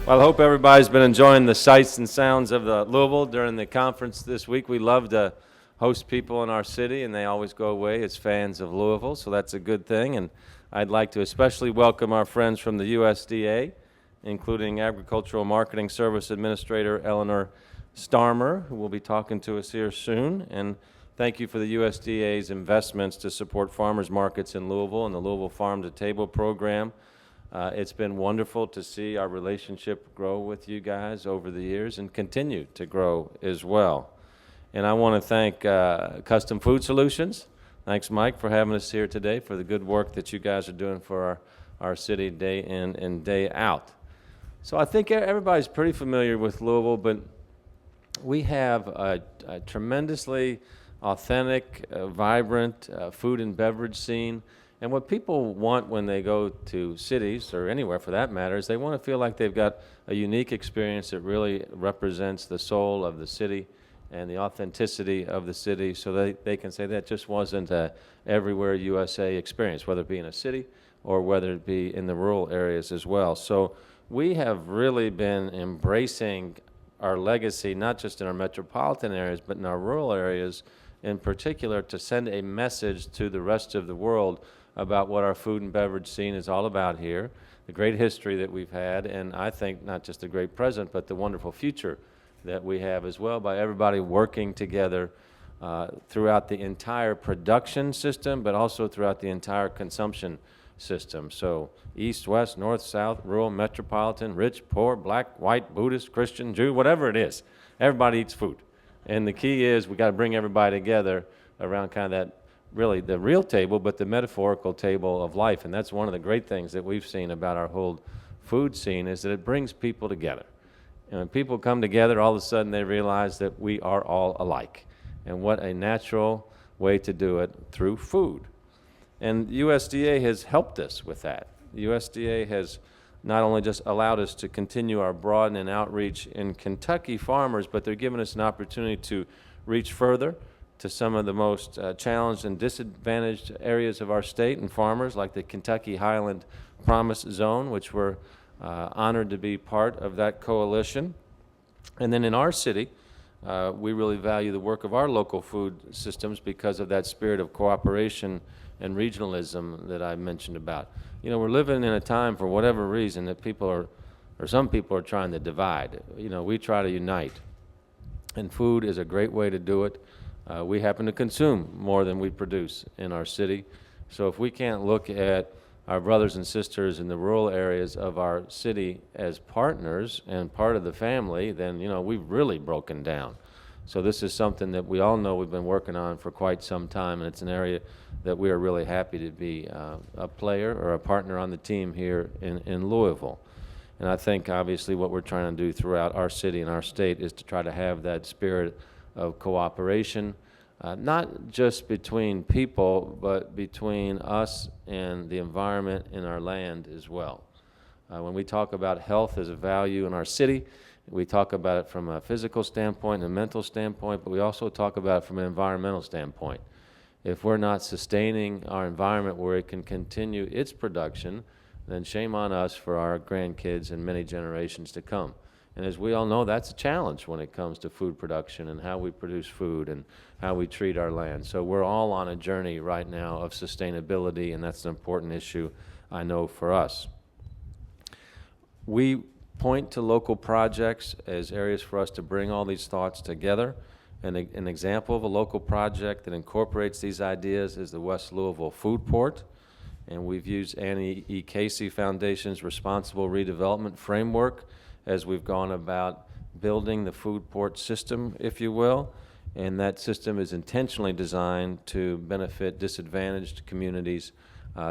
Well, I hope everybody's been enjoying the sights and sounds of Louisville during the conference this week. We love to host people in our city, and they always go away as fans of Louisville, so that's a good thing. And I'd like to especially welcome our friends from the USDA, including Agricultural Marketing Service Administrator Eleanor Starmer, who will be talking to us here soon. And thank you for the USDA's investments to support farmers markets in Louisville and the Louisville Farm to Table program. It's been wonderful to see our relationship grow with you guys over the years and continue to grow as well. And I want to thank Custom Food Solutions. Thanks, Mike, for having us here today, for the good work that you guys are doing for our city day in and day out. So I think everybody's pretty familiar with Louisville, but we have a tremendously authentic, vibrant food and beverage scene. And what people want when they go to cities, or anywhere for that matter, is they want to feel like they've got a unique experience that really represents the soul of the city and the authenticity of the city, so they can say that just wasn't a everywhere USA experience, whether it be in a city or whether it be in the rural areas as well. So we have really been embracing our legacy, not just in our metropolitan areas, but in our rural areas in particular, to send a message to the rest of the world about what our food and beverage scene is all about here, the great history that we've had, and I think not just the great present, but the wonderful future that we have as well, by everybody working together throughout the entire production system, but also throughout the entire consumption system. So east, west, north, south, rural, metropolitan, rich, poor, black, white, Buddhist, Christian, Jew, whatever it is, everybody eats food. And the key is we got to bring everybody together around kind of that, really the real table, but the metaphorical table of life. And that's one of the great things that we've seen about our whole food scene, is that it brings people together. And when people come together, all of a sudden they realize that we are all alike. And what a natural way to do it, through food. And USDA has helped us with that. The USDA has not only just allowed us to continue our broaden and outreach in Kentucky farmers, but they're giving us an opportunity to reach further to some of the most challenged and disadvantaged areas of our state and farmers, like the Kentucky Highland Promise Zone, which we're honored to be part of that coalition. And then in our city, we really value the work of our local food systems because of that spirit of cooperation and regionalism that I mentioned about. You know, we're living in a time, for whatever reason, that some people are trying to divide. You know, we try to unite. And food is a great way to do it. We happen to consume more than we produce in our city. So if we can't look at our brothers and sisters in the rural areas of our city as partners and part of the family, then, you know, we've really broken down. So this is something that we all know we've been working on for quite some time, and it's an area that we are really happy to be a player or a partner on the team here in Louisville. And I think obviously what we're trying to do throughout our city and our state is to try to have that spirit of cooperation, not just between people, but between us and the environment and our land as well. When we talk about health as a value in our city, we talk about it from a physical standpoint and a mental standpoint, but we also talk about it from an environmental standpoint. If we're not sustaining our environment where it can continue its production, then shame on us for our grandkids and many generations to come. And as we all know, that's a challenge when it comes to food production and how we produce food and how we treat our land. So we're all on a journey right now of sustainability, and that's an important issue, I know, for us. We point to local projects as areas for us to bring all these thoughts together. And an example of a local project that incorporates these ideas is the West Louisville Food Port. And we've used Annie E. Casey Foundation's Responsible Redevelopment Framework as we've gone about building the food port system, if you will. And that system is intentionally designed to benefit disadvantaged communities,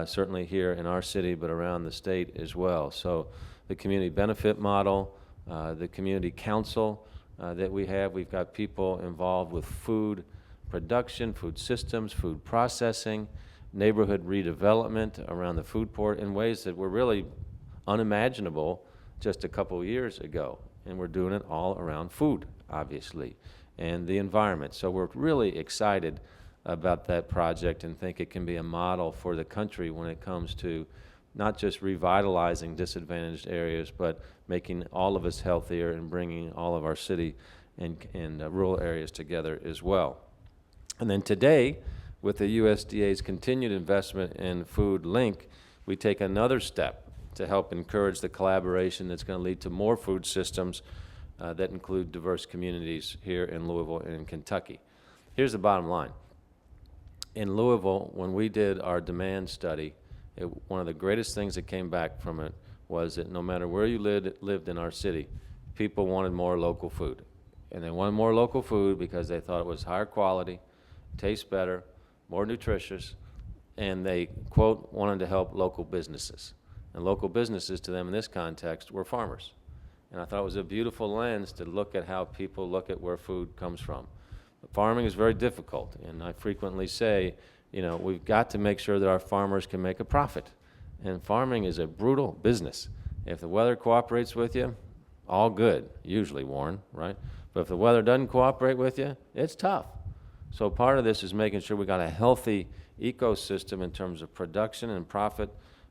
certainly here in our city, but around the state as well. So the community benefit model, the community council that we have, we've got people involved with food production, food systems, food processing, neighborhood redevelopment around the food port in ways that were really unimaginable just a couple years ago. And we're doing it all around food, obviously, and the environment. So we're really excited about that project and think it can be a model for the country when it comes to not just revitalizing disadvantaged areas, but making all of us healthier and bringing all of our city and rural areas together as well. And then today, with the USDA's continued investment in Food LINC, we take another step to help encourage the collaboration that's going to lead to more food systems that include diverse communities here in Louisville and in Kentucky. Here's the bottom line. In Louisville, when we did our demand study, one of the greatest things that came back from it was that no matter where you lived in our city, people wanted more local food. And they wanted more local food because they thought it was higher quality, tastes better, more nutritious, and they, quote, wanted to help local businesses. And local businesses to them in this context were farmers. And I thought it was a beautiful lens to look at how people look at where food comes from. But farming is very difficult, and I frequently say, you know, we've got to make sure that our farmers can make a profit. And farming is a brutal business. If the weather cooperates with you, all good, usually, Warren, right? But if the weather doesn't cooperate with you, it's tough. So part of this is making sure we got a healthy ecosystem in terms of production and profit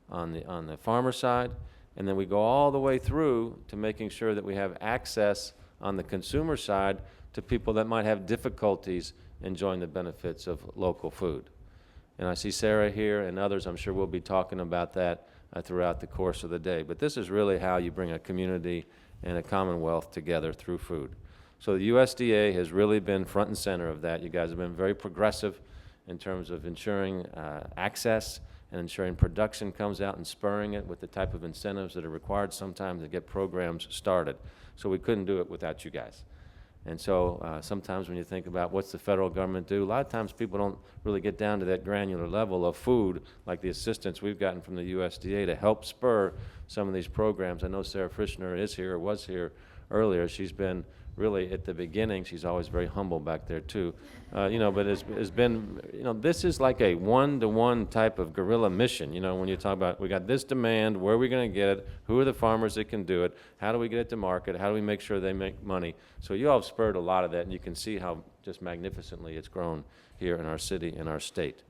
on the farmer side, and then we go all the way through to making sure that we have access on the consumer side to people that might have difficulties enjoying the benefits of local food. And I see Sarah here and others, I'm sure we'll be talking about that throughout the course of the day. But this is really how you bring a community and a commonwealth together through food. So the USDA has really been front and center of that. You guys have been very progressive in terms of ensuring access and ensuring production comes out and spurring it with the type of incentives that are required sometimes to get programs started. So we couldn't do it without you guys. And so sometimes when you think about what's the federal government do, a lot of times people don't really get down to that granular level of food, like the assistance we've gotten from the USDA to help spur some of these programs. I know Sarah Frischner is here, or was here earlier. She's been really at the beginning. She's always very humble back there too, you know, but it's been, you know, this is like a one-to-one type of guerrilla mission. You know, when you talk about, we got this demand, where are we going to get it, who are the farmers that can do it, how do we get it to market, how do we make sure they make money. So you all have spurred a lot of that, and you can see how just magnificently it's grown here in our city and our state.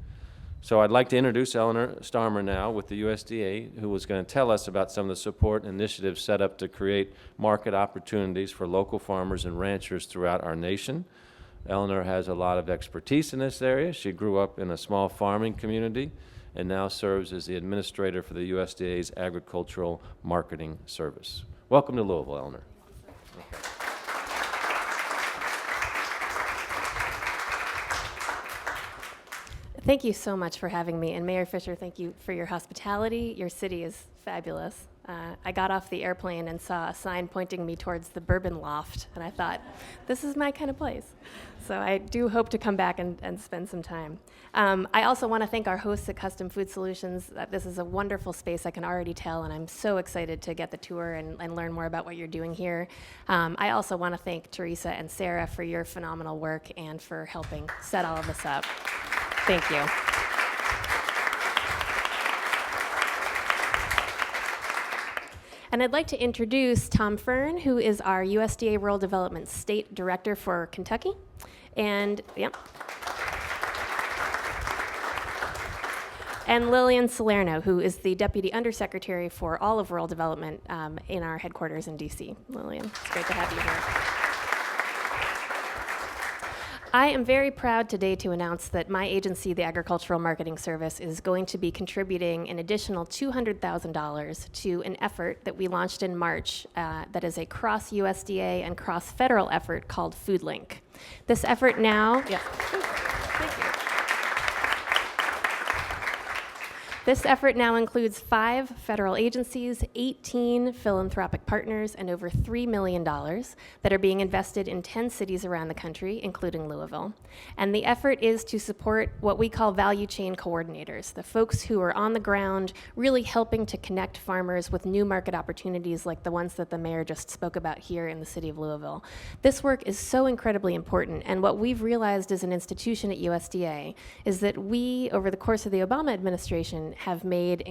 So I'd like to introduce Eleanor Starmer now with the USDA, who was going to tell us about some of the support initiatives set up to create market opportunities for local farmers and ranchers throughout our nation. Eleanor has a lot of expertise in this area. She grew up in a small farming community and now serves as the administrator for the USDA's Agricultural Marketing Service. Welcome to Louisville, Eleanor. Okay. Thank you so much for having me. And Mayor Fisher, thank you for your hospitality. Your city is fabulous. I got off the airplane and saw a sign pointing me towards the Bourbon Loft, and I thought, this is my kind of place. So I do hope to come back and spend some time. I also want to thank our hosts at Custom Food Solutions. This is a wonderful space, I can already tell, and I'm so excited to get the tour and learn more about what you're doing here. I also want to thank Teresa and Sarah for your phenomenal work and for helping set all of this up. Thank you. And I'd like to introduce Tom Fern, who is our USDA Rural Development State Director for Kentucky. And, and Lillian Salerno, who is the Deputy Undersecretary for all of Rural Development in our headquarters in DC. Lillian, it's great to have you here. I am very proud today to announce that my agency, the Agricultural Marketing Service, is going to be contributing an additional $200,000 to an effort that we launched in March that is a cross-USDA and cross-federal effort called Food LINC. This effort now, thank you. This effort now includes 5 federal agencies, 18 philanthropic partners, and over $3 million that are being invested in 10 cities around the country, including Louisville. And the effort is to support what we call value chain coordinators, the folks who are on the ground really helping to connect farmers with new market opportunities like the ones that the mayor just spoke about here in the city of Louisville. This work is so incredibly important, and what we've realized as an institution at USDA is that we, over the course of the Obama administration, have made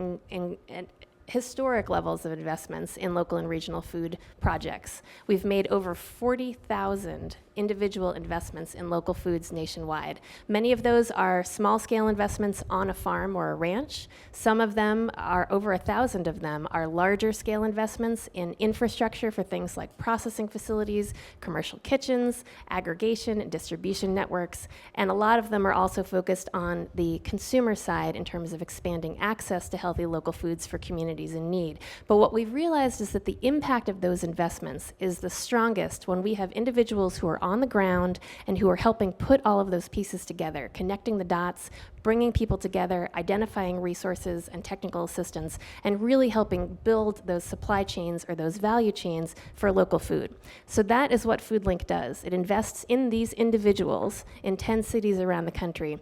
historic levels of investments in local and regional food projects. We've made over 40,000 individual investments in local foods nationwide. Many of those are small-scale investments on a farm or a ranch. Some of them are, over 1,000 of them, are larger-scale investments in infrastructure for things like processing facilities, commercial kitchens, aggregation and distribution networks, and a lot of them are also focused on the consumer side in terms of expanding access to healthy local foods for communities in need. But what we've realized is that the impact of those investments is the strongest when we have individuals who are on the ground and who are helping put all of those pieces together, connecting the dots, bringing people together, identifying resources and technical assistance, and really helping build those supply chains or those value chains for local food. So that is what Food LINC does. It invests in these individuals in 10 cities around the country.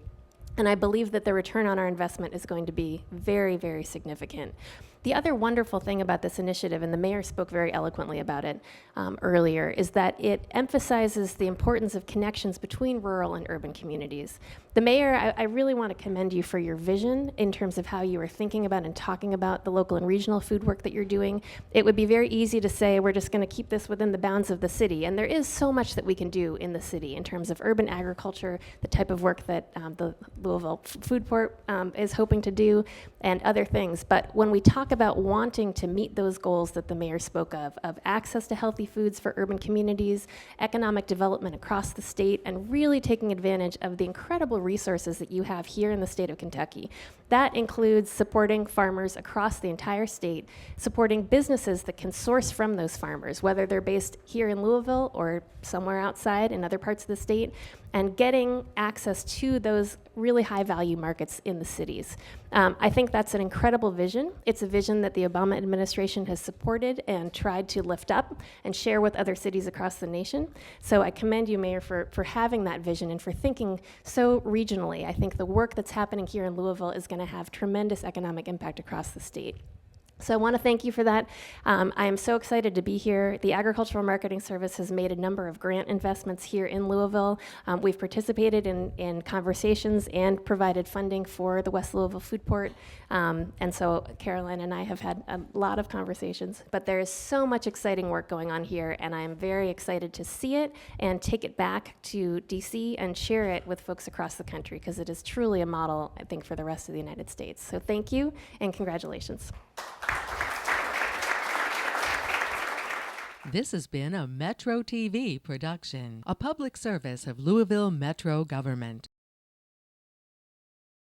And I believe that the return on our investment is going to be very, very significant. The other wonderful thing about this initiative, and the mayor spoke very eloquently about it earlier, is that it emphasizes the importance of connections between rural and urban communities. The mayor, I really want to commend you for your vision in terms of how you are thinking about and talking about the local and regional food work that you're doing. It would be very easy to say we're just going to keep this within the bounds of the city, and there is so much that we can do in the city in terms of urban agriculture, the type of work that the Louisville Food Port is hoping to do, and other things. But when we talk about wanting to meet those goals that the mayor spoke of access to healthy foods for urban communities, economic development across the state, and really taking advantage of the incredible resources that you have here in the state of Kentucky. That includes supporting farmers across the entire state, supporting businesses that can source from those farmers, whether they're based here in Louisville or somewhere outside in other parts of the state, and getting access to those really high-value markets in the cities. I think that's an incredible vision. It's a vision that the Obama administration has supported and tried to lift up and share with other cities across the nation. So I commend you, Mayor, for having that vision and for thinking so regionally. I think the work that's happening here in Louisville is going to have tremendous economic impact across the state. So I want to thank you for that. I am so excited to be here. The Agricultural Marketing Service has made a number of grant investments here in Louisville. We've participated in conversations and provided funding for the West Louisville Food Port. And so Caroline and I have had a lot of conversations, but there is so much exciting work going on here, and I am very excited to see it and take it back to DC and share it with folks across the country, because it is truly a model, I think, for the rest of the United States. So thank you and congratulations. This has been a Metro TV production, a public service of Louisville Metro Government.